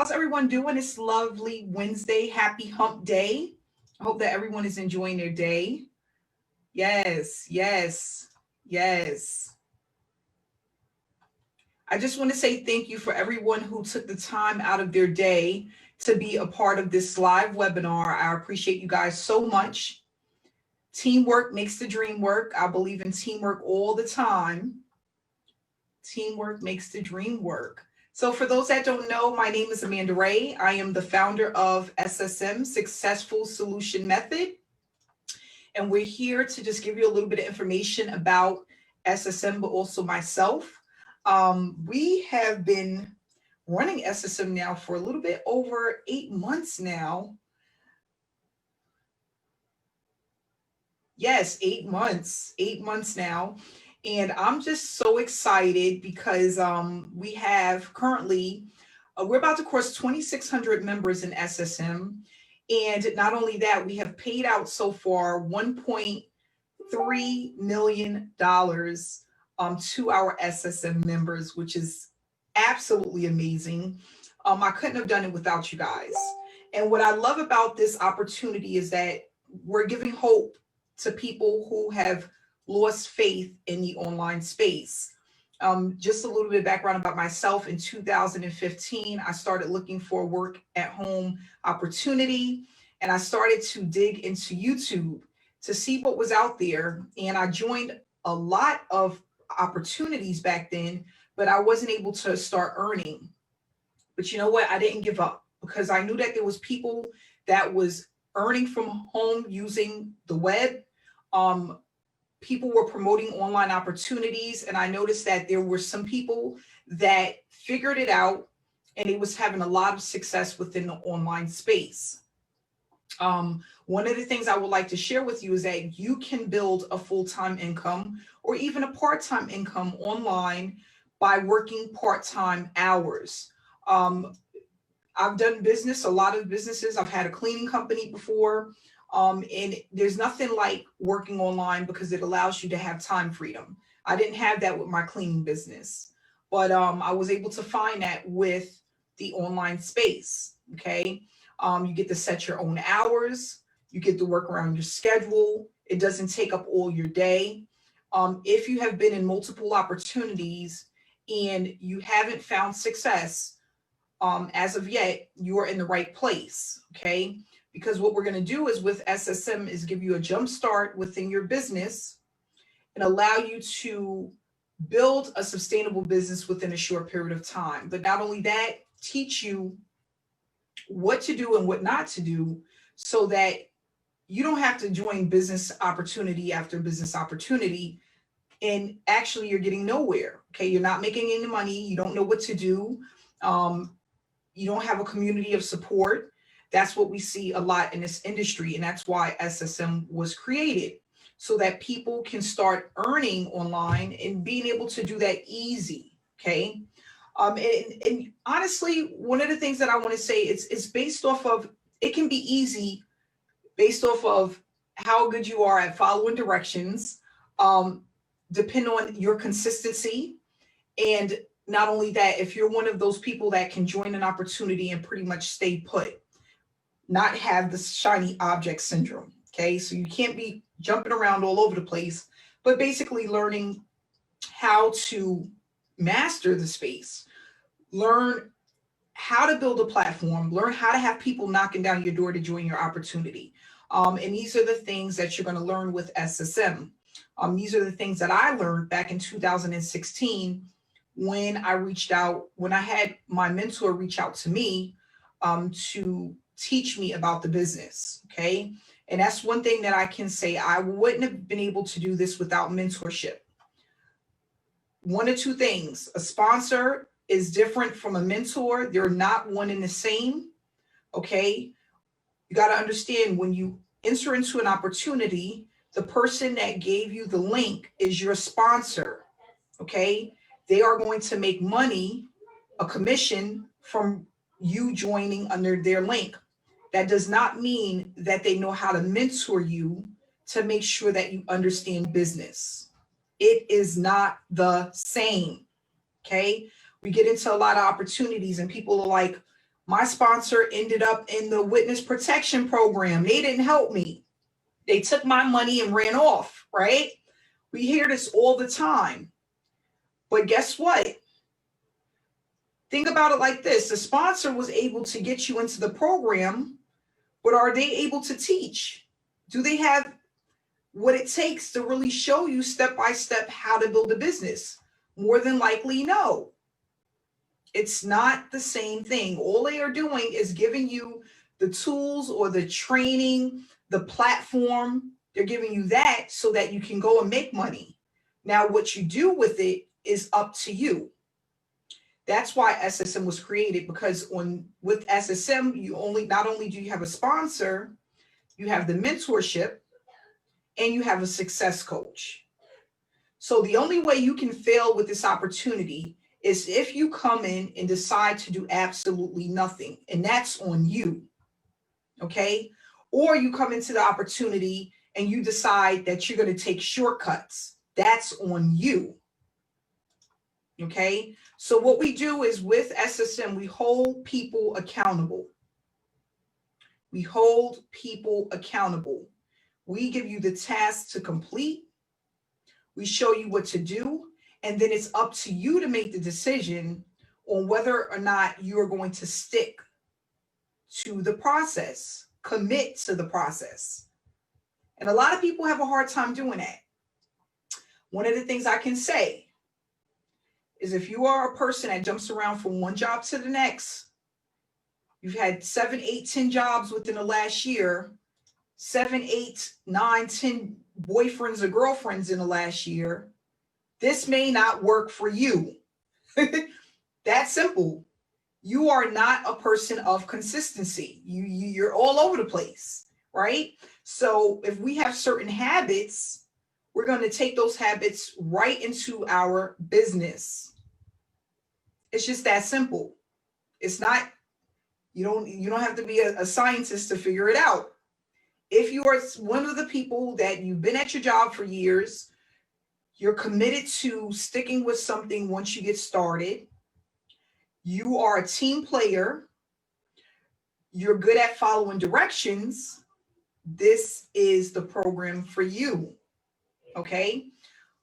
How's everyone doing? It's lovely Wednesday. Happy hump day. I hope that everyone is enjoying their day. Yes, yes, yes. I just want to say thank you for everyone who took the time out of their day to be a part of this live webinar. I appreciate you guys so much. Teamwork makes the dream work. I believe in teamwork all the time. Teamwork makes the dream work. So for those that don't know, my name is Amanda Ray. I am the founder of SSM, Successful Solution Method. And we're here to just give you a little bit of information about SSM, but also myself. We have been running SSM now for a little bit over 8 months now. Yes, 8 months now. And I'm just so excited because we have currently, we're about to cross 2,600 members in SSM. And not only that, we have paid out so far $1.3 million to our SSM members, which is absolutely amazing. I couldn't have done it without you guys. And what I love about this opportunity is that we're giving hope to people who have lost faith in the online space. Just a little bit of background about myself. In 2015, I started looking for a work at home opportunity, and I started to dig into YouTube to see what was out there. And I joined a lot of opportunities back then, but I wasn't able to start earning. But you know what? I didn't give up because I knew that there was people that was earning from home using the web. Um, People were promoting online opportunities, and I noticed that there were some people that figured it out and it was having a lot of success within the online space. One of the things I would like to share with you is that you can build a full-time income or even a part-time income online by working part-time hours. Um, I've done business, a lot of businesses. I've had a cleaning company before. And there's nothing like working online because it allows you to have time freedom. I didn't have that with my cleaning business, but I was able to find that with the online space. Okay. You get to set your own hours. You get to work around your schedule. It doesn't take up all your day. If you have been in multiple opportunities and you haven't found success, as of yet, you are in the right place. Okay. Because what we're going to do is with SSM is give you a jump start within your business and allow you to build a sustainable business within a short period of time. But not only that, teach you what to do and what not to do so that you don't have to join business opportunity after business opportunity and actually you're getting nowhere. Okay. You're not making any money. You don't know what to do. You don't have a community of support. That's what we see a lot in this industry. And that's why SSM was created so that people can start earning online and being able to do that easy. Okay. And honestly, one of the things that I want to say is based off of, it can be easy based off of how good you are at following directions, depend on your consistency. And not only that, if you're one of those people that can join an opportunity and pretty much stay put, not have the shiny object syndrome. Okay. So you can't be jumping around all over the place, but basically learning how to master the space, learn how to build a platform, learn how to have people knocking down your door to join your opportunity. And these are the things that you're going to learn with SSM. These are the things that I learned back in 2016 when I reached out, when I had my mentor reach out to me to teach me about the business. Okay. And that's one thing that I can say. I wouldn't have been able to do this without mentorship. One or two things: a sponsor is different from a mentor. They're not one and the same. Okay. You got to understand, when you enter into an opportunity, the person that gave you the link is your sponsor. Okay. They are going to make money, a commission from you joining under their link. That does not mean that they know how to mentor you to make sure that you understand business. It is not the same. Okay. We get into a lot of opportunities and people are like, My sponsor ended up in the witness protection program. They didn't help me. They took my money and ran off, right? We hear this all the time. But guess what? Think about it like this. The sponsor was able to get you into the program, but are they able to teach? Do they have what it takes to really show you step by step how to build a business? More than likely, no. It's not the same thing. All they are doing is giving you the tools or the training, the platform. They're giving you that so that you can go and make money. Now, what you do with it is up to you. That's why SSM was created, because with SSM, not only do you have a sponsor, you have the mentorship, and you have a success coach. So the only way you can fail with this opportunity is if you come in and decide to do absolutely nothing, and that's on you, okay? Or you come into the opportunity and you decide that you're going to take shortcuts. That's on you, okay? So what we do is with SSM, we hold people accountable. We hold people accountable. We give you the task to complete. We show you what to do. And then it's up to you to make the decision on whether or not you're going to stick to the process, commit to the process. And a lot of people have a hard time doing that. One of the things I can say is if you are a person that jumps around from one job to the next, you've had 7, 8, 10 jobs within the last year, 7, 8, 9, 10 boyfriends or girlfriends in the last year, this may not work for you. That simple. You are not a person of consistency. You're all over the place, right? So if we have certain habits, we're going to take those habits right into our business. It's just that simple. It's not, you don't have to be a scientist to figure it out. If you are one of the people that you've been at your job for years, you're committed to sticking with something once you get started, you are a team player, you're good at following directions, this is the program for you, okay?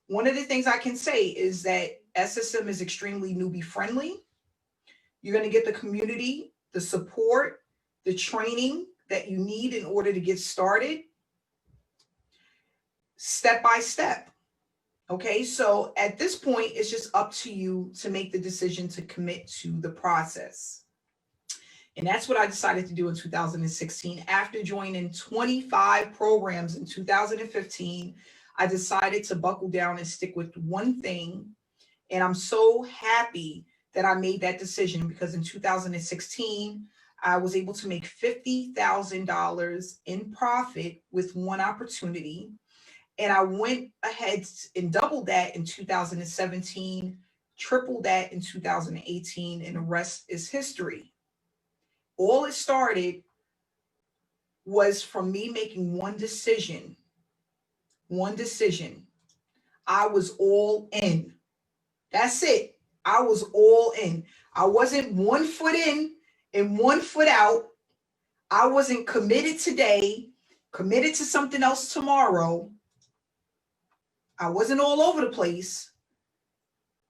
One of the things I can say is that SSM is extremely newbie friendly. You're going to get the community, the support, the training that you need in order to get started, step by step. Okay, so at this point, it's just up to you to make the decision to commit to the process. And that's what I decided to do in 2016. After joining 25 programs in 2015, I decided to buckle down and stick with one thing. And I'm so happy that I made that decision, because in 2016, I was able to make $50,000 in profit with one opportunity. And I went ahead and doubled that in 2017, tripled that in 2018, and the rest is history. All it started was from me making one decision. One decision. I was all in. That's it. I was all in. I wasn't 1 foot in and 1 foot out. I wasn't committed today, committed to something else tomorrow. I wasn't all over the place.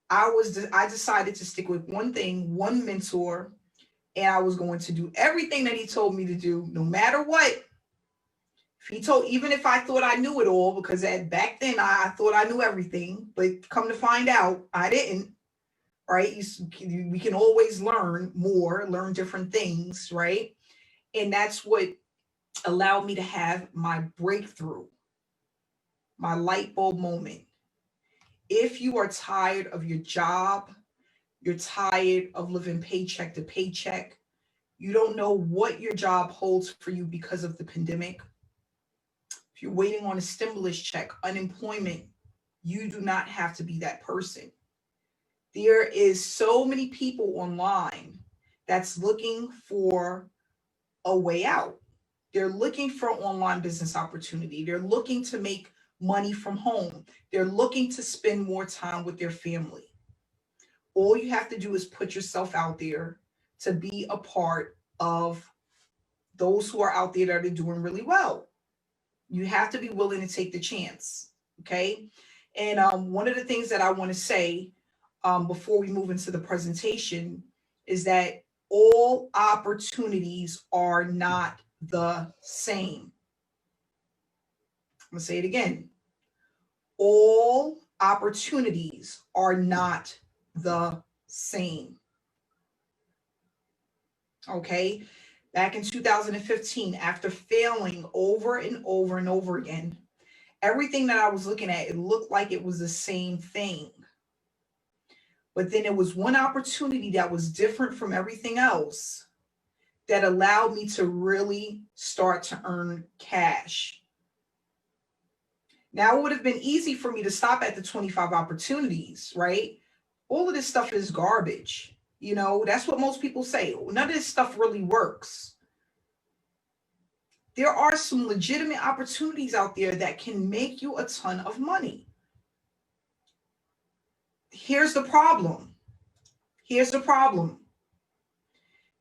I decided to stick with one thing, one mentor, and I was going to do everything that he told me to do, no matter what. Even if I thought I knew it all, because back then I thought I knew everything, but come to find out, I didn't, right? We can always learn more, learn different things, right? And that's what allowed me to have my breakthrough, my light bulb moment. If you are tired of your job, you're tired of living paycheck to paycheck, you don't know what your job holds for you because of the pandemic, if you're waiting on a stimulus check, unemployment, you do not have to be that person. There is so many people online that's looking for a way out. They're looking for online business opportunity. They're looking to make money from home. They're looking to spend more time with their family. All you have to do is put yourself out there, to be a part of those who are out there that are doing really well. You have to be willing to take the chance. Okay. And one of the things that I want to say before we move into the presentation is that all opportunities are not the same. I'm going to say it again. All opportunities are not the same. Okay. Back in 2015, after failing over and over and over again, everything that I was looking at, it looked like it was the same thing. But then it was one opportunity that was different from everything else that allowed me to really start to earn cash. Now, it would have been easy for me to stop at the 25 opportunities, right? All of this stuff is garbage. You know, that's what most people say. None of this stuff really works. There are some legitimate opportunities out there that can make you a ton of money. Here's the problem. Here's the problem.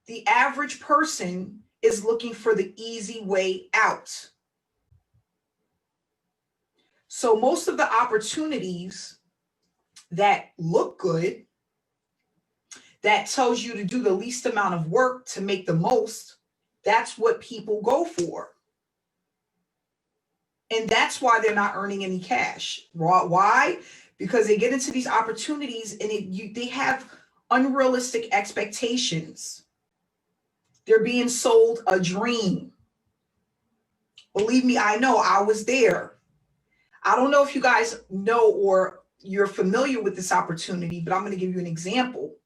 The average person is looking for the easy way out. So most of the opportunities that look good, that tells you to do the least amount of work to make the most, that's what people go for. And that's why they're not earning any cash. Why? Because they get into these opportunities and they have unrealistic expectations. They're being sold a dream. Believe me, I know. I was there. I don't know if you guys know or you're familiar with this opportunity, but I'm going to give you an example.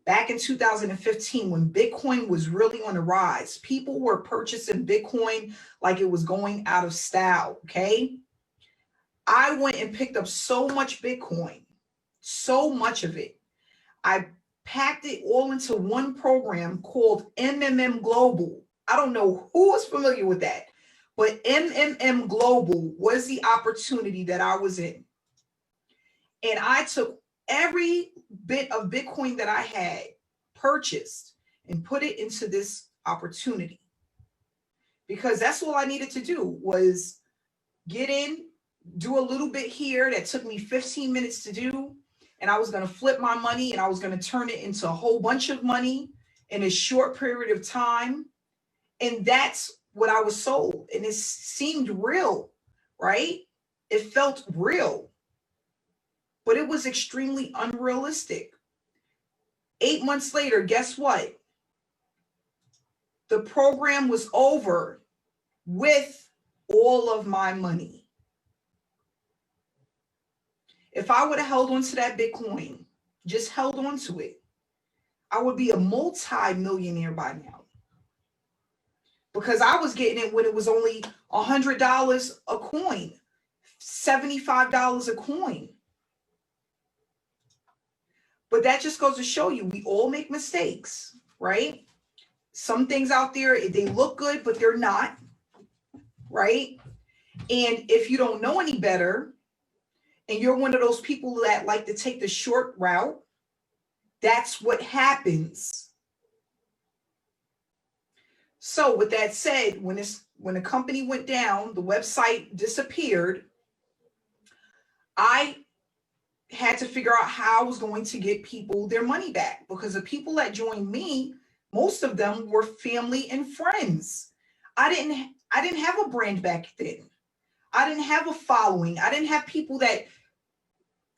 Back in 2015, when Bitcoin was really on the rise, people were purchasing Bitcoin like it was going out of style, okay? I went and picked up so much Bitcoin, so much of it. I packed it all into one program called MMM Global. I don't know who is familiar with that, but MMM Global was the opportunity that I was in. And I took every bit of Bitcoin that I had purchased and put it into this opportunity, because that's all I needed to do was get in, do a little bit here that took me 15 minutes to do. And I was going to flip my money and I was going to turn it into a whole bunch of money in a short period of time. And that's what I was sold. And it seemed real, right? It felt real. But it was extremely unrealistic. 8 months later, guess what? The program was over with all of my money. If I would have held on to that Bitcoin, just held on to it, I would be a multi-millionaire by now. Because I was getting it when it was only $100 a coin, $75 a coin. But that just goes to show you, we all make mistakes, right? Some things out there, they look good, but they're not, right? And if you don't know any better, and you're one of those people that like to take the short route, that's what happens. So with that said, when the company went down, the website disappeared, I had to figure out how I was going to get people their money back, because the people that joined me, most of them were family and friends. I didn't have a brand back then. I didn't have a following. I didn't have people that,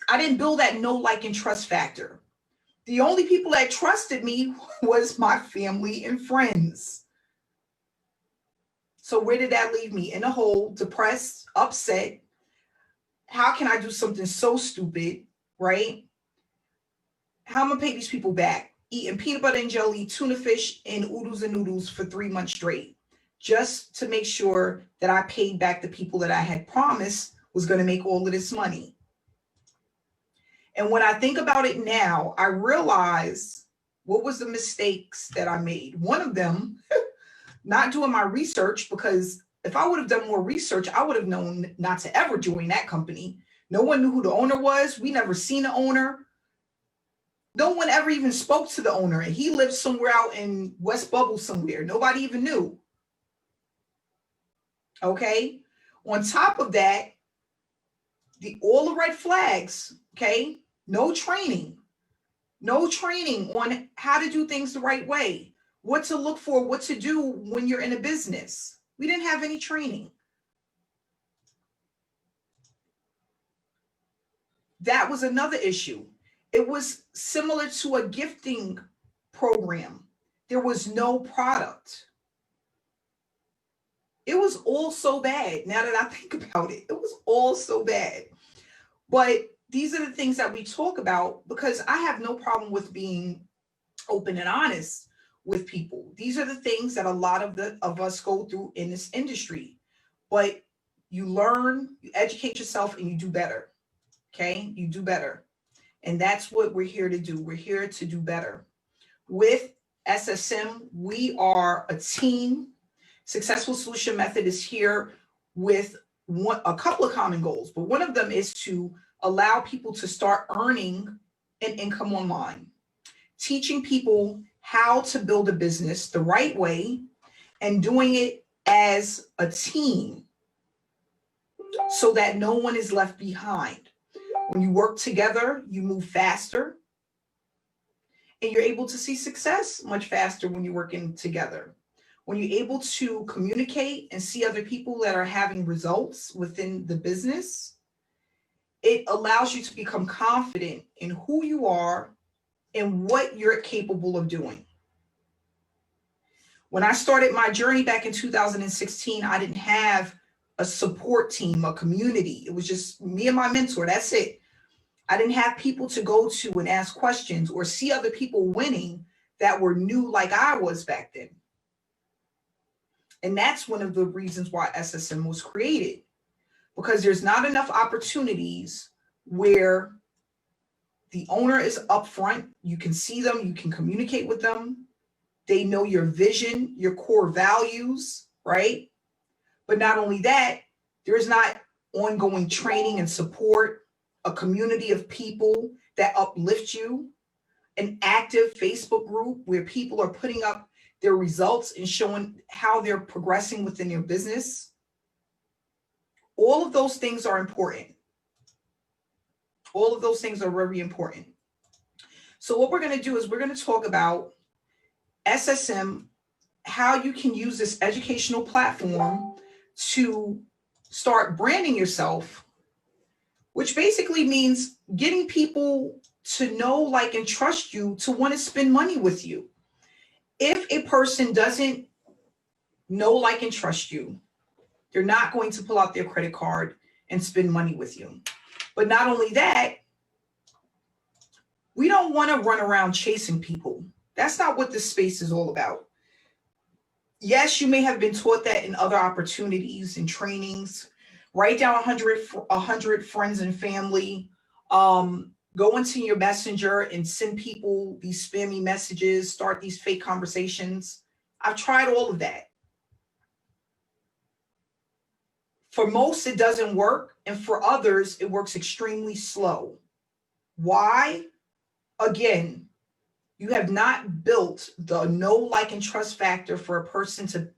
I didn't build that know, like, and trust factor. The only people that trusted me was my family and friends. So where did that leave me? In a hole, depressed, upset. How can I do something so stupid, right? How am I gonna pay these people back? Eating peanut butter and jelly, tuna fish, and oodles and noodles for 3 months straight, just to make sure that I paid back the people that I had promised was going to make all of this money. And when I think about it now, I realize what was the mistakes that I made. One of them, not doing my research, because if I would have done more research, I would have known not to ever join that company. No one knew who the owner was. We never seen the owner. No one ever even spoke to the owner. And he lived somewhere out in West Bubble somewhere. Nobody even knew. Okay. On top of that, all the red flags. Okay. No training. No training on how to do things the right way, what to look for, what to do when you're in a business. We didn't have any training. That was another issue. It was similar to a gifting program. There was no product. It was all so bad. Now that I think about it, it was all so bad. But these are the things that we talk about because I have no problem with being open and honest with people. These are the things that a lot of us go through in this industry. But you learn, you educate yourself, and you do better. Okay? You do better. And that's what we're here to do. We're here to do better. With SSM, we are a team. Successful Solution Method is here with a couple of common goals, but one of them is to allow people to start earning an income online, teaching people how to build a business the right way and doing it as a team so that no one is left behind. When you work together, you move faster and you're able to see success much faster when you're working together. When you're able to communicate and see other people that are having results within the business, it allows you to become confident in who you are and what you're capable of doing. When I started my journey back in 2016, I didn't have a support team, a community. It was just me and my mentor. That's it. I didn't have people to go to and ask questions or see other people winning that were new like I was back then. And that's one of the reasons why SSM was created, because there's not enough opportunities where the owner is upfront. You can see them, you can communicate with them. They know your vision, your core values, right? But not only that, there's not ongoing training and support, a community of people that uplift you, an active Facebook group where people are putting up their results and showing how they're progressing within their business. All of those things are important. All of those things are very important. So what we're going to do is we're going to talk about SSM, how you can use this educational platform to start branding yourself, which basically means getting people to know, like, and trust you to want to spend money with you. If a person doesn't know, like, and trust you, they're not going to pull out their credit card and spend money with you. But not only that, we don't want to run around chasing people. That's not what this space is all about. Yes, you may have been taught that in other opportunities and trainings. Write down 100 friends and family. Go into your messenger and send people these spammy messages, start these fake conversations. I've tried all of that. For most, it doesn't work. And for others, it works extremely slow. Why? Again, you have not built the know, like, and trust factor for a person to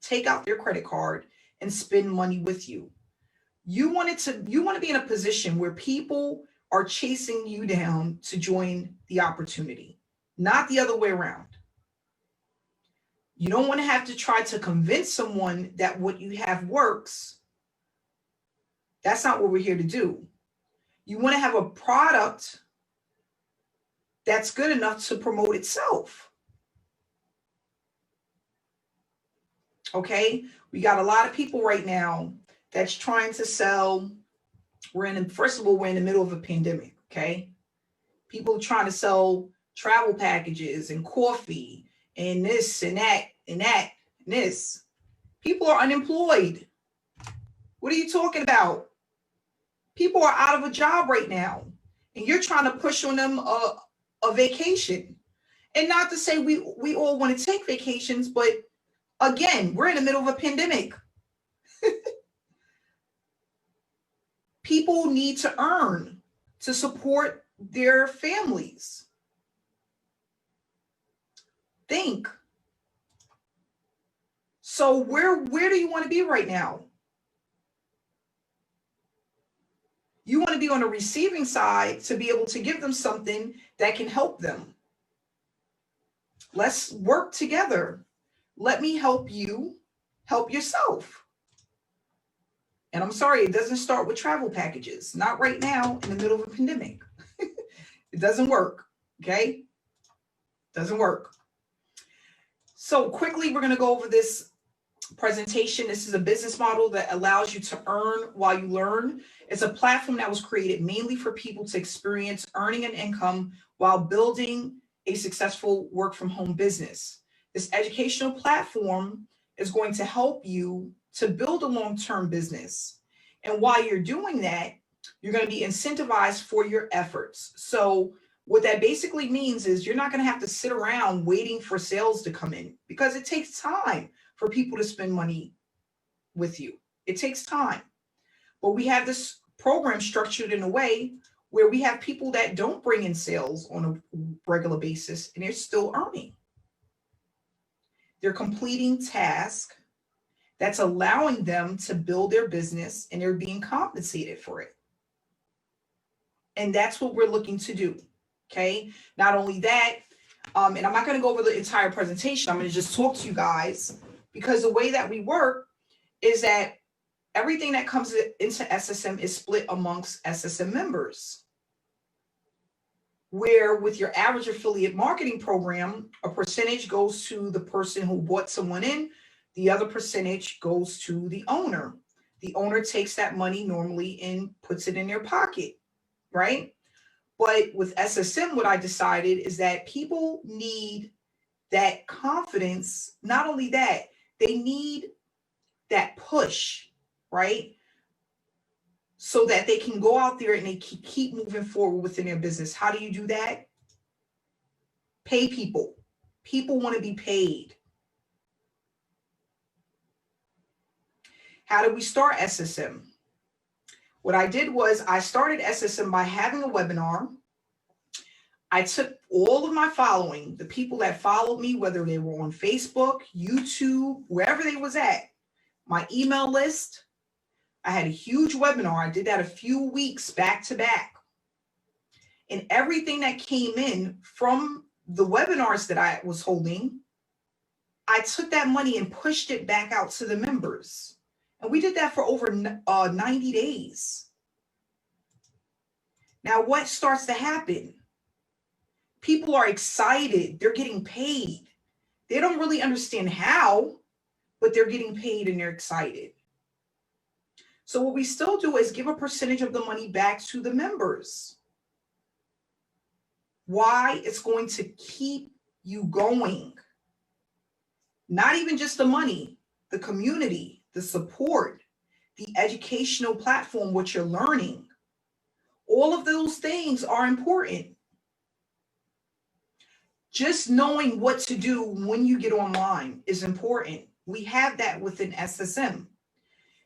take out their credit card and spend money with you. You want to be in a position where people are chasing you down to join the opportunity, not the other way around. You don't want to have to try to convince someone that what you have works. That's not what we're here to do. You want to have a product that's good enough to promote itself. Okay? We got a lot of people right now that's trying to sell. First of all, we're in the middle of a pandemic, okay? People are trying to sell travel packages and coffee and this and that and that and this. People are unemployed. What are you talking about? People are out of a job right now, and you're trying to push on them a vacation. And not to say we all want to take vacations, but again, we're in the middle of a pandemic. People need to earn to support their families. Think. So where do you want to be right now? You want to be on the receiving side to be able to give them something that can help them. Let's work together. Let me help you help yourself. And I'm sorry, it doesn't start with travel packages. Not right now in the middle of a pandemic. It doesn't work. Okay? Doesn't work. So quickly, we're going to go over this presentation. This is a business model that allows you to earn while you learn. It's a platform that was created mainly for people to experience earning an income while building a successful work from home business. This educational platform is going to help you to build a long-term business. And while you're doing that, you're going to be incentivized for your efforts. So what that basically means is you're not going to have to sit around waiting for sales to come in, because it takes time for people to spend money with you. It takes time. But we have this program structured in a way where we have people that don't bring in sales on a regular basis and they're still earning. They're completing tasks that's allowing them to build their business, and they're being compensated for it. And that's what we're looking to do. Okay. Not only that, and I'm not going to go over the entire presentation. I'm going to just talk to you guys, because the way that we work is that everything that comes into SSM is split amongst SSM members. Where with your average affiliate marketing program, a percentage goes to the person who brought someone in, the other percentage goes to the owner. The owner takes that money normally and puts it in their pocket, right? But with SSM, what I decided is that people need that confidence. Not only that, they need that push, right? So that they can go out there and they keep moving forward within their business. How do you do that? Pay people. People want to be paid. How did we start SSM? What I did was I started SSM by having a webinar. I took all of my following, the people that followed me, whether they were on Facebook, YouTube, wherever they was at, my email list. I had a huge webinar. I did that a few weeks back to back. And everything that came in from the webinars that I was holding, I took that money and pushed it back out to the members. And we did that for over 90 days. Now, what starts to happen? People are excited. They're getting paid. They don't really understand how, but they're getting paid and they're excited. So what we still do is give a percentage of the money back to the members. Why? It's going to keep you going. Not even just the money, the community, the support, the educational platform, what you're learning. All of those things are important. Just knowing what to do when you get online is important. We have that within SSM.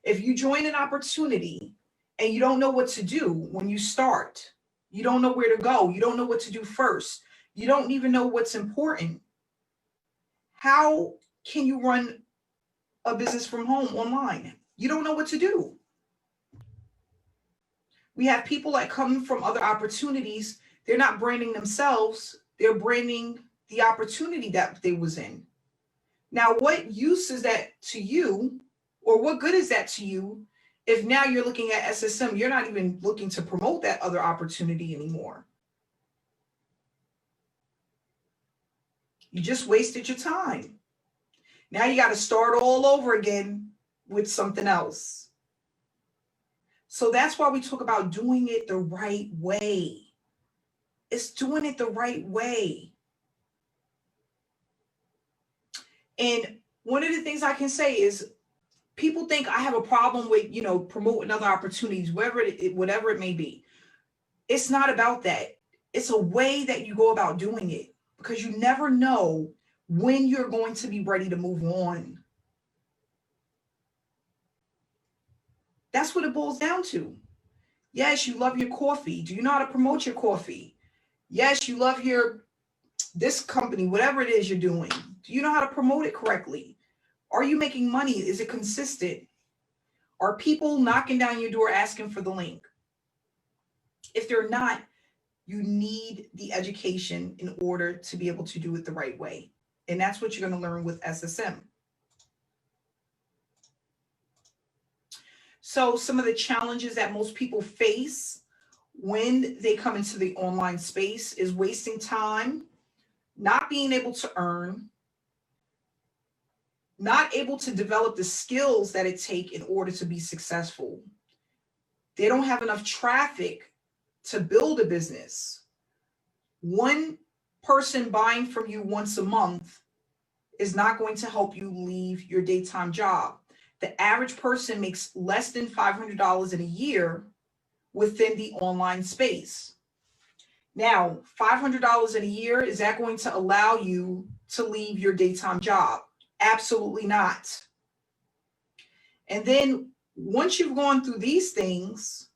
If you join an opportunity and you don't know what to do when you start, you don't know where to go, you don't know what to do first, you don't even know what's important, how can you run a business from home online? You don't know what to do. We have people that come from other opportunities. They're not branding themselves. They're branding the opportunity that they was in. Now, what use is that to you, or what good is that to you if now you're looking at SSM, you're not even looking to promote that other opportunity anymore? You just wasted your time. Now you got to start all over again with something else. So that's why we talk about doing it the right way. It's doing it the right way. And one of the things I can say is people think I have a problem with, promoting other opportunities, whatever it may be. It's not about that. It's a way that you go about doing it, because you never know when you're going to be ready to move on. That's what it boils down to. Yes, you love your coffee. Do you know how to promote your coffee? Yes, you love your this company, whatever it is you're doing, do you know how to promote it correctly? Are you making money? Is it consistent? Are people knocking down your door asking for the link? If they're not, you need the education in order to be able to do it the right way. And that's what you're going to learn with SSM. So some of the challenges that most people face when they come into the online space is wasting time, not being able to earn, not able to develop the skills that it takes in order to be successful. They don't have enough traffic to build a business. One person buying from you once a month is not going to help you leave your daytime job. The average person makes less than $500 in a year within the online space. Now, $500 in a year, is that going to allow you to leave your daytime job? Absolutely not. And then once you've gone through these things,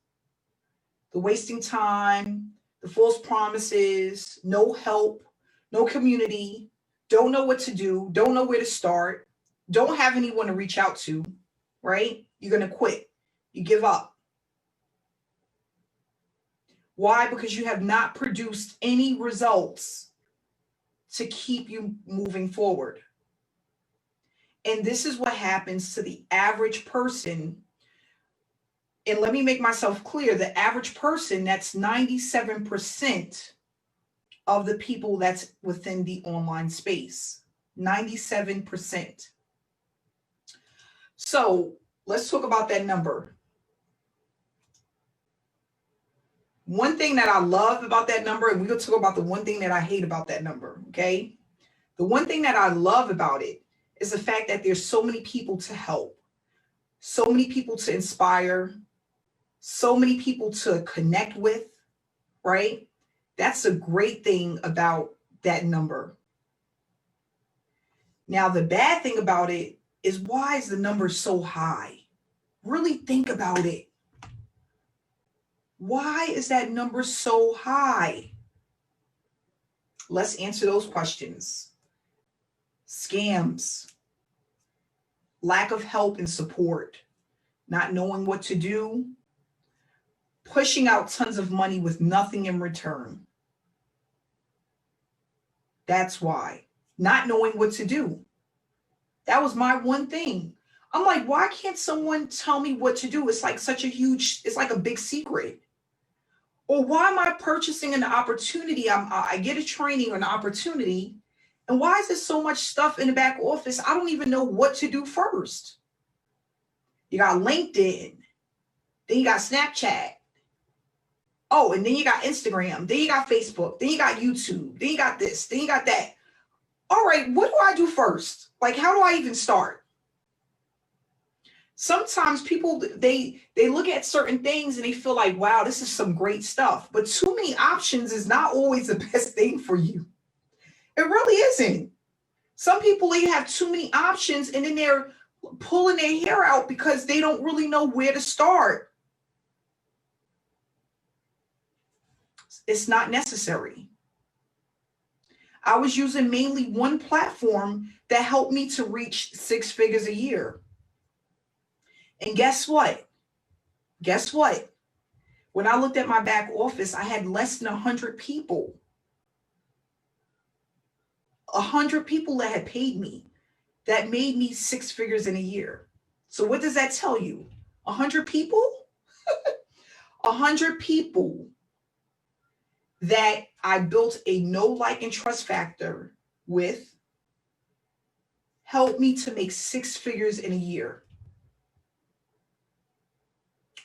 the wasting time, the false promises, no help, no community, don't know what to do, don't know where to start, don't have anyone to reach out to, right? You're going to quit. You give up. Why? Because you have not produced any results to keep you moving forward. And this is what happens to the average person. And let me make myself clear, the average person, that's 97% of the people that's within the online space. 97%. So let's talk about that number. One thing that I love about that number, and we're going to talk about the one thing that I hate about that number, okay? The one thing that I love about it is the fact that there's so many people to help, so many people to inspire, so many people to connect with, right? That's a great thing about that number. Now, the bad thing about it is, why is the number so high? Really think about it. Why is that number so high? Let's answer those questions. Scams, lack of help and support, not knowing what to do, pushing out tons of money with nothing in return. That's why. Not knowing what to do. That was my one thing. I'm like, why can't someone tell me what to do? It's like such a huge, it's like a big secret. Or why am I purchasing an opportunity? I get a training or an opportunity, and why is there so much stuff in the back office? I don't even know what to do first. You got LinkedIn, then you got Snapchat. Oh, and then you got Instagram, then you got Facebook, then you got YouTube, then you got this, then you got that. All right, what do I do first? Like, how do I even start? Sometimes people, they look at certain things and they feel like, wow, this is some great stuff. But too many options is not always the best thing for you. It really isn't. Some people, they have too many options and then they're pulling their hair out because they don't really know where to start. It's not necessary. I was using mainly one platform that helped me to reach 6 figures a year. And guess what? Guess what? When I looked at my back office, I had less than 100 people. 100 people that had paid me, that made me 6 figures in a year. So what does that tell you? 100 people? 100 people that I built a know, like, and trust factor with helped me to make 6 figures in a year.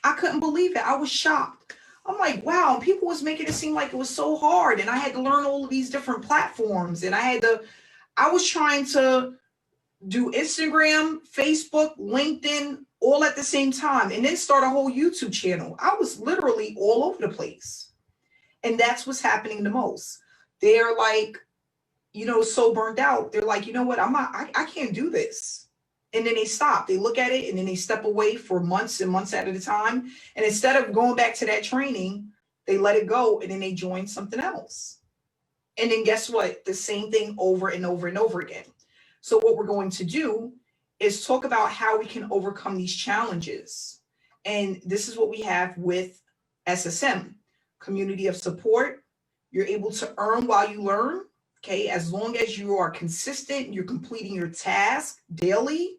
I couldn't believe it. I was shocked. I'm like, wow, people was making it seem like it was so hard. And I had to learn all of these different platforms. And I was trying to do Instagram, Facebook, LinkedIn, all at the same time. And then start a whole YouTube channel. I was literally all over the place. And that's what's happening the most. They're like, so burned out. They're like, you know what? I can't do this. And then they stop. They look at it and then they step away for months and months at a time. And instead of going back to that training, they let it go and then they join something else. And then guess what? The same thing over and over and over again. So what we're going to do is talk about how we can overcome these challenges. And this is what we have with SSM, community of support. You're able to earn while you learn. Okay, as long as you are consistent, you're completing your task daily,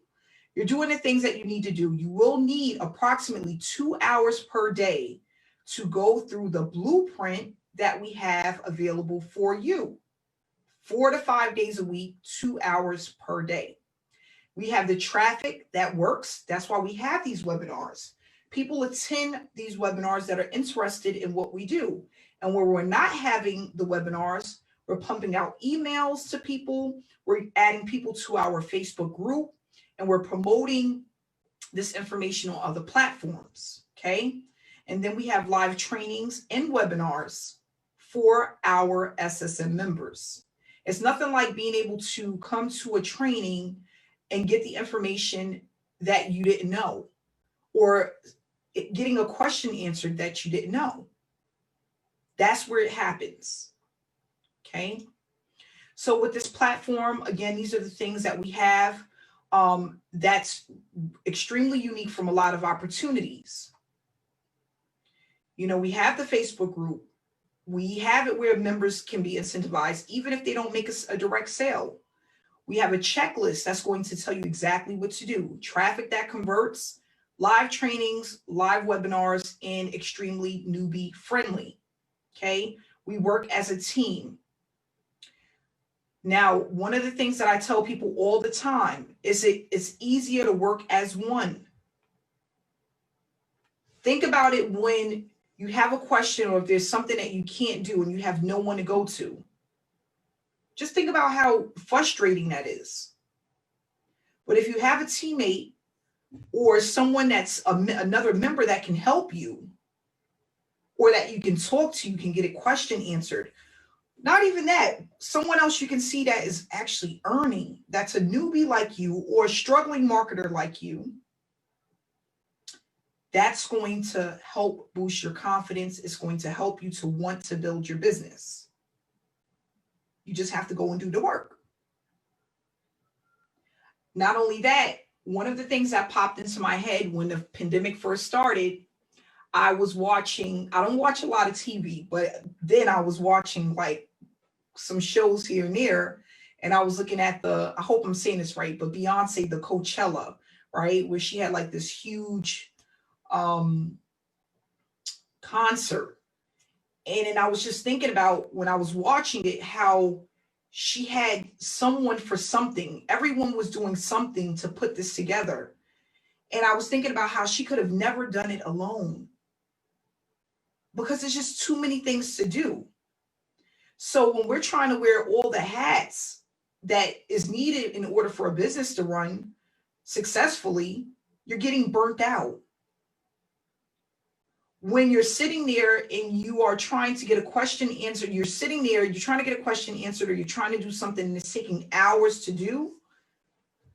you're doing the things that you need to do. You will need approximately 2 hours per day to go through the blueprint that we have available for you. 4 to 5 days a week, 2 hours per day. We have the traffic that works. That's why we have these webinars. People attend these webinars that are interested in what we do. And where we're not having the webinars, we're pumping out emails to people. We're adding people to our Facebook group, and we're promoting this information on other platforms. Okay. And then we have live trainings and webinars for our SSM members. It's nothing like being able to come to a training and get the information that you didn't know, or getting a question answered that you didn't know. That's where it happens. Okay. So with this platform, again, these are the things that we have that's extremely unique from a lot of opportunities. You know, we have the Facebook group. We have it where members can be incentivized, even if they don't make a direct sale. We have a checklist that's going to tell you exactly what to do. Traffic that converts, live trainings, live webinars, and extremely newbie friendly. Okay. We work as a team. Now, one of the things that I tell people all the time is it's easier to work as one. Think about it when you have a question, or if there's something that you can't do and you have no one to go to. Just think about how frustrating that is. But if you have a teammate or someone that's another member that can help you, or that you can talk to, you can get a question answered. Not even that, someone else you can see that is actually earning, that's a newbie like you or a struggling marketer like you. That's going to help boost your confidence. It's going to help you to want to build your business. You just have to go and do the work. Not only that, one of the things that popped into my head when the pandemic first started, I was watching, I don't watch a lot of TV, but then I was watching like some shows here and there. And I was looking at I hope I'm saying this right, but Beyonce, the Coachella, right? Where she had like this huge concert. And then I was just thinking about, when I was watching it, how she had someone for something. Everyone was doing something to put this together. And I was thinking about how she could have never done it alone, because there's just too many things to do. So when we're trying to wear all the hats that is needed in order for a business to run successfully, you're getting burnt out. When you're sitting there and you are trying to get a question answered, you're sitting there, you're trying to get a question answered, or you're trying to do something that's taking hours to do,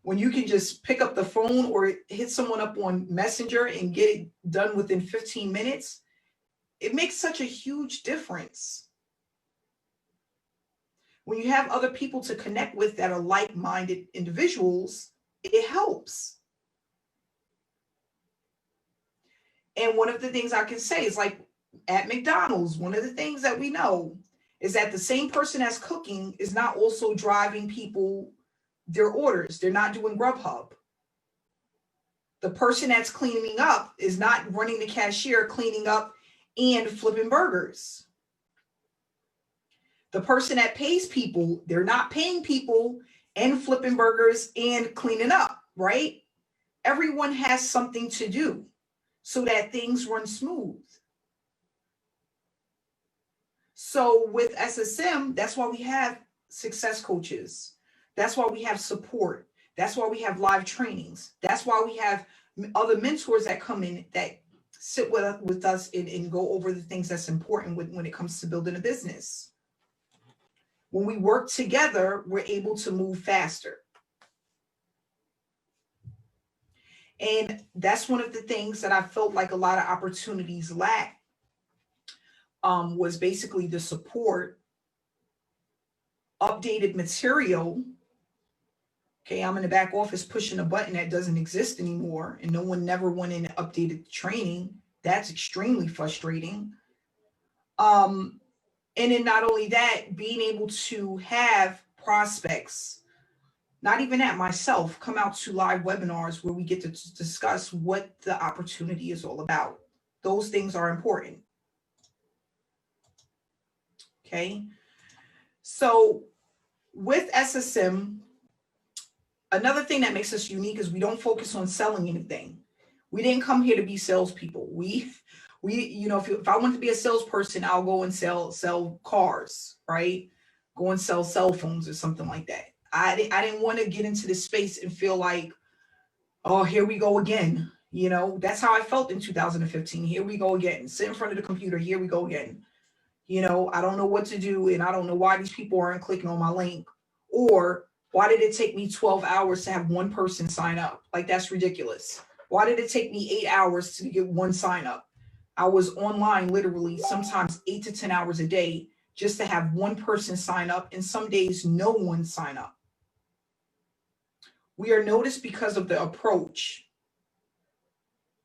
when you can just pick up the phone or hit someone up on Messenger and get it done within 15 minutes, it makes such a huge difference. When you have other people to connect with that are like-minded individuals, it helps. And one of the things I can say is, like at McDonald's, one of the things that we know is that the same person that's cooking is not also driving people their orders. They're not doing Grubhub. The person that's cleaning up is not running the cashier, cleaning up and flipping burgers. The person that pays people, they're not paying people and flipping burgers and cleaning up, right? Everyone has something to do so that things run smooth. So with SSM, that's why we have success coaches. That's why we have support. That's why we have live trainings. That's why we have other mentors that come in that sit with us and go over the things that's important when it comes to building a business. When we work together, we're able to move faster. And that's one of the things that I felt like a lot of opportunities lack, was basically the support updated material. Okay, I'm in the back office pushing a button that doesn't exist anymore, and no one never went in and updated the training. That's extremely frustrating. And then not only that, being able to have prospects, not even that, myself, come out to live webinars where we get to discuss what the opportunity is all about. Those things are important. Okay. So with SSM, another thing that makes us unique is we don't focus on selling anything. We didn't come here to be salespeople. We, you know, if I want to be a salesperson, I'll go and sell cars, right? Go and sell cell phones or something like that. I didn't want to get into this space and feel like, oh, here we go again. You know, that's how I felt in 2015. Here we go again. Sit in front of the computer. Here we go again. You know, I don't know what to do, and I don't know why these people aren't clicking on my link, or why did it take me 12 hours to have one person sign up? Like, that's ridiculous. Why did it take me 8 hours to get one sign up? I was online literally sometimes 8 to 10 hours a day just to have one person sign up, and some days no one sign up. We are noticed because of the approach.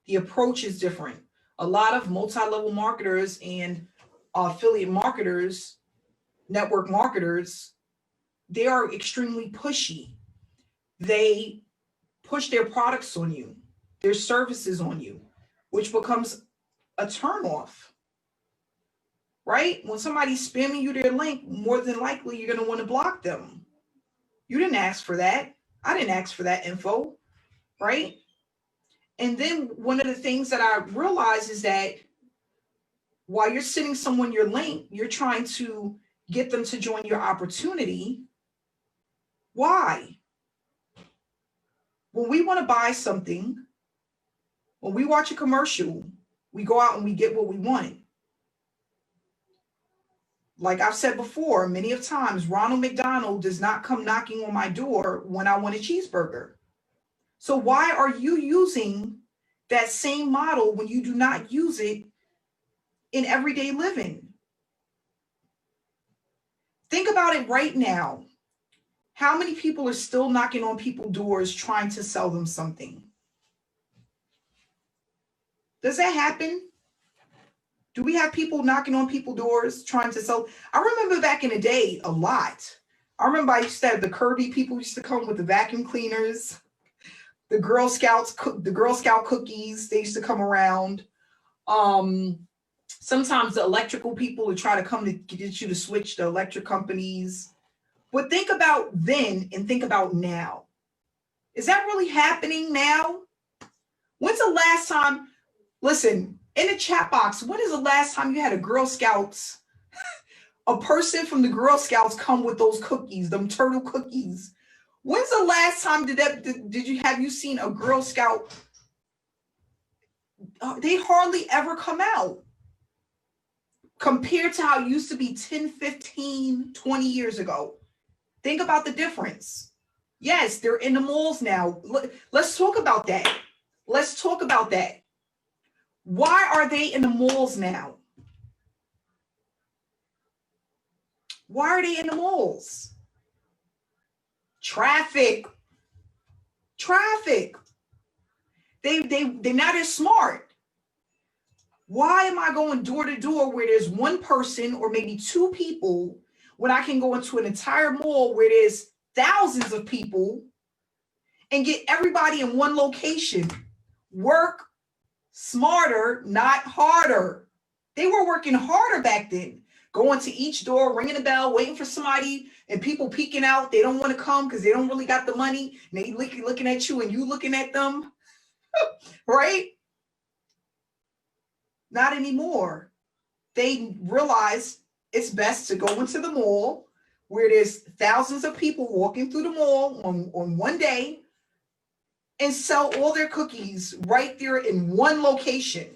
The approach is different. A lot of multi-level marketers and affiliate marketers, network marketers, they are extremely pushy. They push their products on you, their services on you, which becomes a turnoff, right? When somebody's spamming you their link, more than likely you're going to want to block them. You didn't ask for that. I didn't ask for that info, right? And then one of the things that I realized is that while you're sending someone your link, you're trying to get them to join your opportunity. Why? When we want to buy something, when we watch a commercial, we go out and we get what we want. Like I've said before, many of times, Ronald McDonald does not come knocking on my door when I want a cheeseburger. So why are you using that same model when you do not use it in everyday living? Think about it right now. How many people are still knocking on people's doors trying to sell them something? Does that happen? Do we have people knocking on people's doors trying to sell? I remember back in the day a lot. I remember I used to have the Kirby people used to come with the vacuum cleaners, the Girl Scout cookies. They used to come around. Sometimes the electrical people would try to come to get you to switch to electric companies. But think about then and think about now. Is that really happening now? When's the last time? Listen, in the chat box, when is the last time you had a Girl Scouts, a person from the Girl Scouts come with those cookies, them turtle cookies? When's the last time have you seen a Girl Scout? They hardly ever come out compared to how it used to be 10, 15, 20 years ago. Think about the difference. Yes, they're in the malls now. Let's talk about that. Let's talk about that. Why are they in the malls now? Why are they in the malls? Traffic. They're not as smart. Why am I going door to door where there's one person or maybe two people when I can go into an entire mall where there's thousands of people and get everybody in one location? Work smarter, not harder. They were working harder back then, going to each door, ringing the bell, waiting for somebody, and people peeking out. They don't want to come because they don't really got the money. And they looking at you and you looking at them, right? Not anymore. They realize it's best to go into the mall where there's thousands of people walking through the mall on one day and sell all their cookies right there in one location.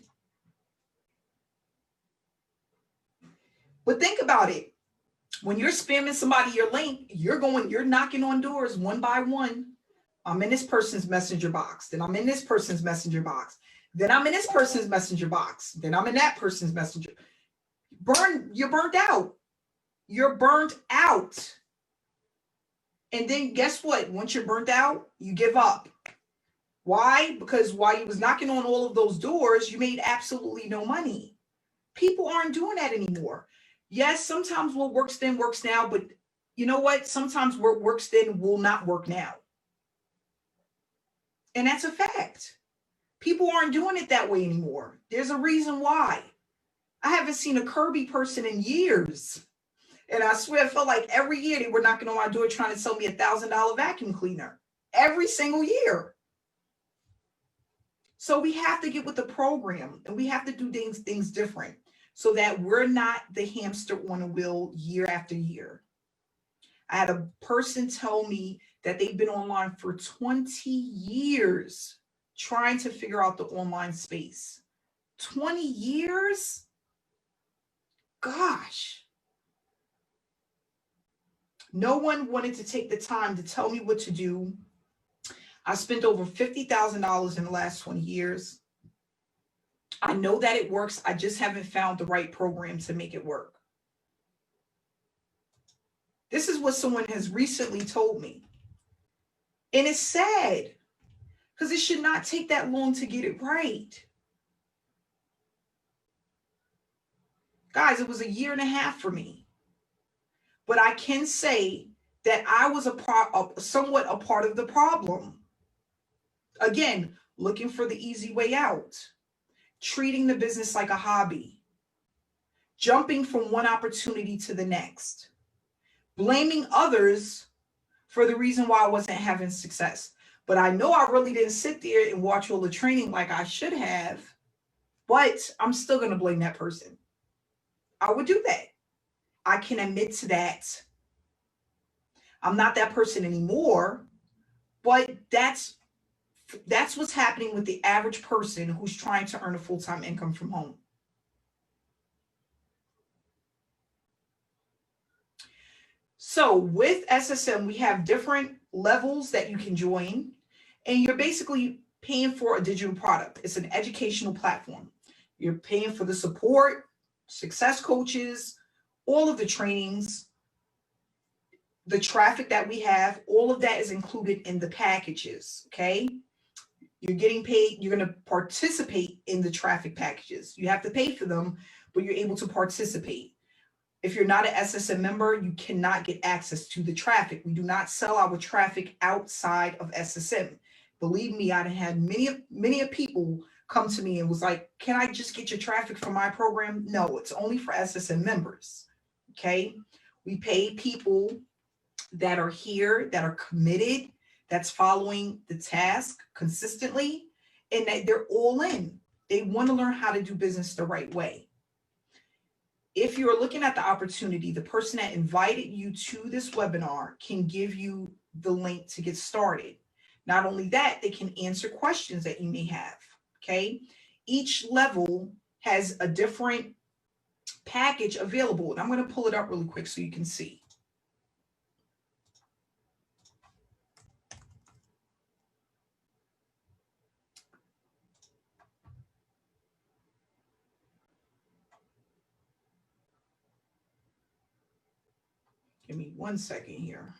But think about it. When you're spamming somebody your link, you're knocking on doors one by one. I'm in this person's messenger box. Then I'm in this person's messenger box. Then I'm in this person's messenger box. Then I'm in that person's messenger. You're burnt out. You're burnt out. And then guess what? Once you're burnt out, you give up. Why? Because while you was knocking on all of those doors, you made absolutely no money. People aren't doing that anymore. Yes, sometimes what works then works now, but you know what? Sometimes what works then will not work now. And that's a fact. People aren't doing it that way anymore. There's a reason why. I haven't seen a Kirby person in years. And I swear, it felt like every year they were knocking on my door trying to sell me $1,000 vacuum cleaner. Every single year. So we have to get with the program and we have to do things different so that we're not the hamster on a wheel year after year. I had a person tell me that they've been online for 20 years trying to figure out the online space. 20 years? Gosh. No one wanted to take the time to tell me what to do. I spent over $50,000 in the last 20 years. I know that it works. I just haven't found the right program to make it work. This is what someone has recently told me. And it's sad because it should not take that long to get it right. Guys, it was a year and a half for me. But I can say that I was somewhat a part of the problem. Again, looking for the easy way out, treating the business like a hobby, jumping from one opportunity to the next, blaming others for the reason why I wasn't having success. But I know I really didn't sit there and watch all the training like I should have, but I'm still going to blame that person. I would do that. I can admit to that. I'm not that person anymore, but that's what's happening with the average person who's trying to earn a full-time income from home. So with SSM, we have different levels that you can join, and you're basically paying for a digital product. It's an educational platform. You're paying for the support, success coaches, all of the trainings, the traffic that we have, all of that is included in the packages, okay? You're getting paid, you're going to participate in the traffic packages. You have to pay for them, but you're able to participate. If you're not an SSM member, you cannot get access to the traffic. We do not sell our traffic outside of SSM. Believe me, I had many people come to me and was like, can I just get your traffic for my program? No, it's only for SSM members, okay? We pay people that are here, that are committed, that's following the task consistently, and that they're all in. They want to learn how to do business the right way. If you're looking at the opportunity, the person that invited you to this webinar can give you the link to get started. Not only that, they can answer questions that you may have, okay? Each level has a different package available, and I'm going to pull it up really quick so you can see. Give me 1 second here.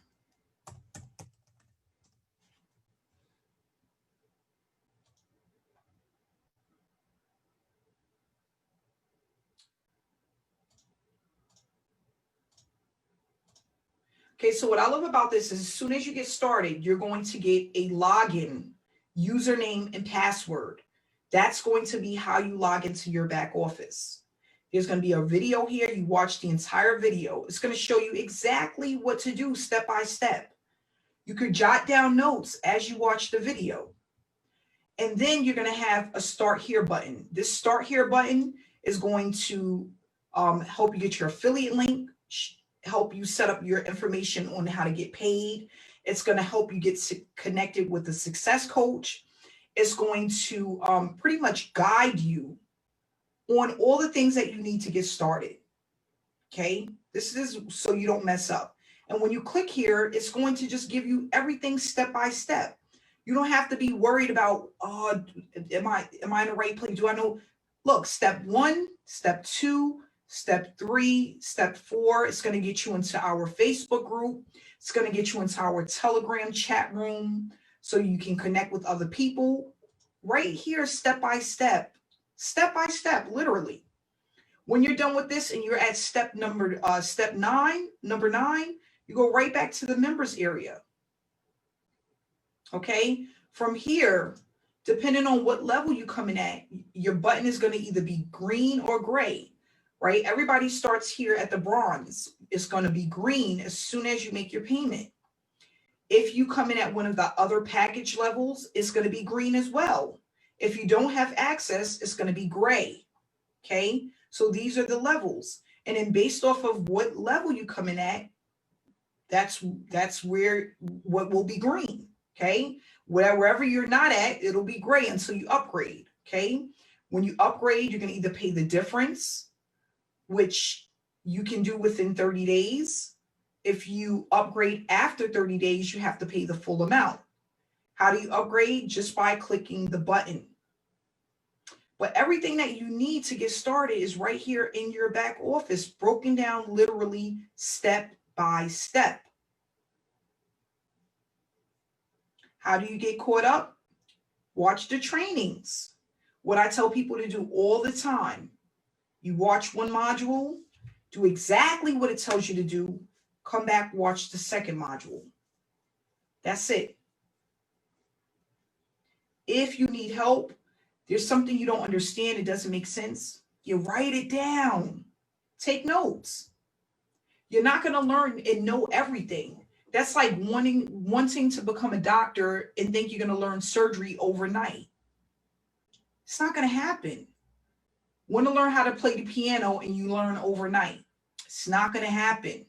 Okay, so what I love about this is as soon as you get started, you're going to get a login, username, and password. That's going to be how you log into your back office. There's going to be a video here. You watch the entire video. It's going to show you exactly what to do step by step. You could jot down notes as you watch the video. And then you're going to have a Start Here button. This Start Here button is going to help you get your affiliate link, help you set up your information on how to get paid. It's going to help you get connected with a success coach. It's going to pretty much guide you on all the things that you need to get started. Okay, this is so you don't mess up. And when you click here, it's going to just give you everything step by step. You don't have to be worried about, am I in the right place? Do I know? Look, step 1, step 2, step 3, step 4. It's going to get you into our Facebook group. It's going to get you into our Telegram chat room so you can connect with other people right here, step by step, literally. When you're done with this and you're at step number nine, you go right back to the members area. Okay. From here, depending on what level you come in at, your button is going to either be green or gray, right? Everybody starts here at the bronze. It's going to be green as soon as you make your payment. If you come in at one of the other package levels, it's going to be green as well. If you don't have access, it's going to be gray. Okay. So these are the levels. And then based off of what level you come in at, that's where what will be green. Okay. Wherever you're not at, it'll be gray until you upgrade. Okay. When you upgrade, you're going to either pay the difference, which you can do within 30 days. If you upgrade after 30 days, you have to pay the full amount. How do you upgrade? Just by clicking the button. But everything that you need to get started is right here in your back office, broken down literally step by step. How do you get caught up? Watch the trainings. What I tell people to do all the time. You watch one module, do exactly what it tells you to do, come back, watch the second module. That's it. If you need help, there's something you don't understand, it doesn't make sense, you write it down. Take notes. You're not going to learn and know everything. That's like wanting to become a doctor and think you're going to learn surgery overnight. It's not going to happen. Want to learn how to play the piano and you learn overnight. It's not going to happen.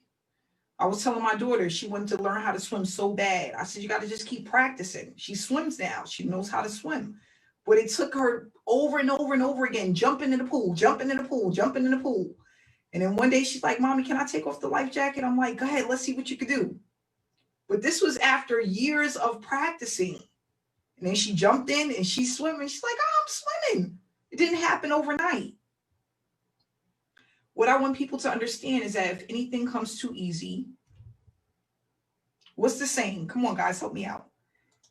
I was telling my daughter, she wanted to learn how to swim so bad. I said, you got to just keep practicing. She swims now. She knows how to swim. But it took her over and over and over again, jumping in the pool, jumping in the pool, jumping in the pool. And then one day she's like, Mommy, can I take off the life jacket? I'm like, go ahead, let's see what you can do. But this was after years of practicing. And then she jumped in and she's swimming. She's like, oh, I'm swimming. It didn't happen overnight. What I want people to understand is that if anything comes too easy, what's the saying? Come on, guys, help me out.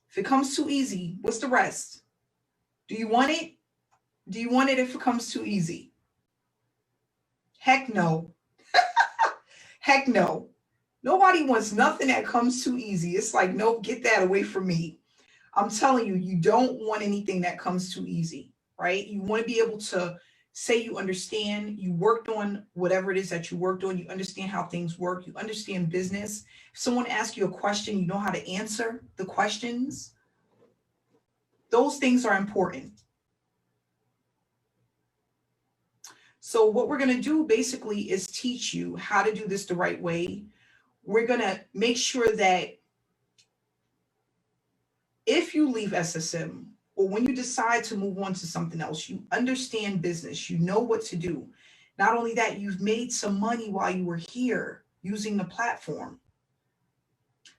If it comes too easy, what's the rest? Do you want it? Do you want it if it comes too easy? Heck no. Heck no. Nobody wants nothing that comes too easy. It's like, no, get that away from me. I'm telling you, you don't want anything that comes too easy, right? You want to be able to say you understand, you worked on whatever it is that you worked on, you understand how things work, you understand business. If someone asks you a question, you know how to answer the questions. Those things are important. So what we're going to do basically is teach you how to do this the right way. We're going to make sure that if you leave SSM or when you decide to move on to something else, you understand business, you know what to do. Not only that, you've made some money while you were here using the platform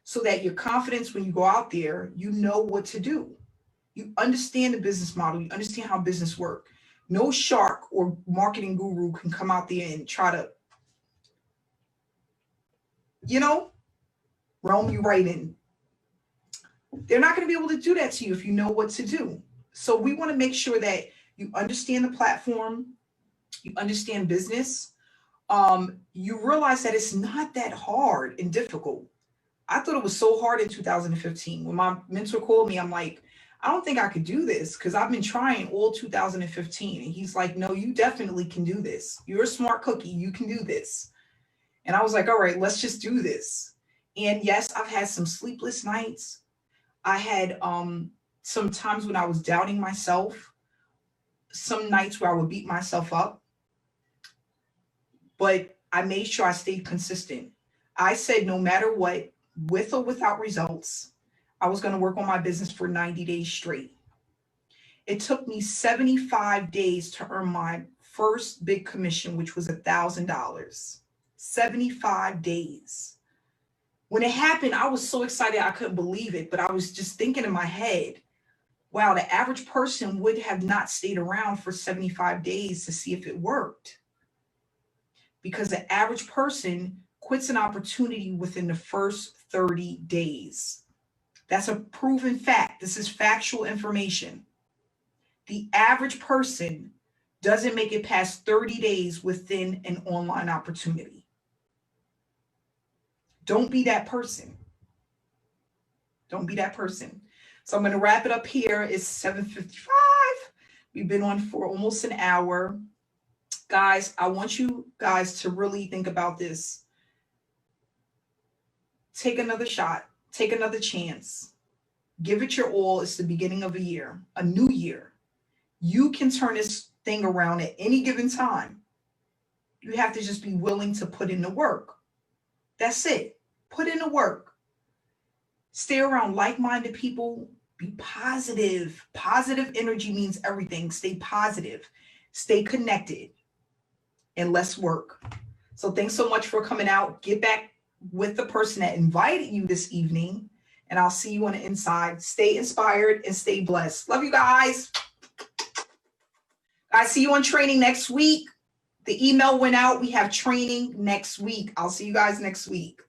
so that your confidence when you go out there, you know what to do. You understand the business model, you understand how business works. No shark or marketing guru can come out there and try to, roam you right in. They're not going to be able to do that to you if you know what to do. So we want to make sure that you understand the platform, you understand business. You realize that it's not that hard and difficult. I thought it was so hard in 2015. When my mentor called me, I'm like, I don't think I could do this because I've been trying all 2015. And he's like, no, you definitely can do this. You're a smart cookie. You can do this. And I was like, all right, let's just do this. And yes, I've had some sleepless nights. I had some times when I was doubting myself, some nights where I would beat myself up. But I made sure I stayed consistent. I said, no matter what, with or without results, I was going to work on my business for 90 days straight. It took me 75 days to earn my first big commission, which was $1,000. 75 days. When it happened, I was so excited I couldn't believe it, but I was just thinking in my head, wow, the average person would have not stayed around for 75 days to see if it worked. Because the average person quits an opportunity within the first 30 days. That's a proven fact. This is factual information. The average person doesn't make it past 30 days within an online opportunity. Don't be that person. Don't be that person. So I'm going to wrap it up here. It's 7:55. We've been on for almost an hour. Guys, I want you guys to really think about this. Take another shot. Take another chance. Give it your all. It's the beginning of a year, a new year. You can turn this thing around at any given time. You have to just be willing to put in the work. That's it. Put in the work. Stay around like-minded people. Be positive. Positive energy means everything. Stay positive. Stay connected. And let's work. So thanks so much for coming out. Get back with the person that invited you this evening. And I'll see you on the inside. Stay inspired and stay blessed. Love you guys. I see you on training next week. The email went out. We have training next week. I'll see you guys next week.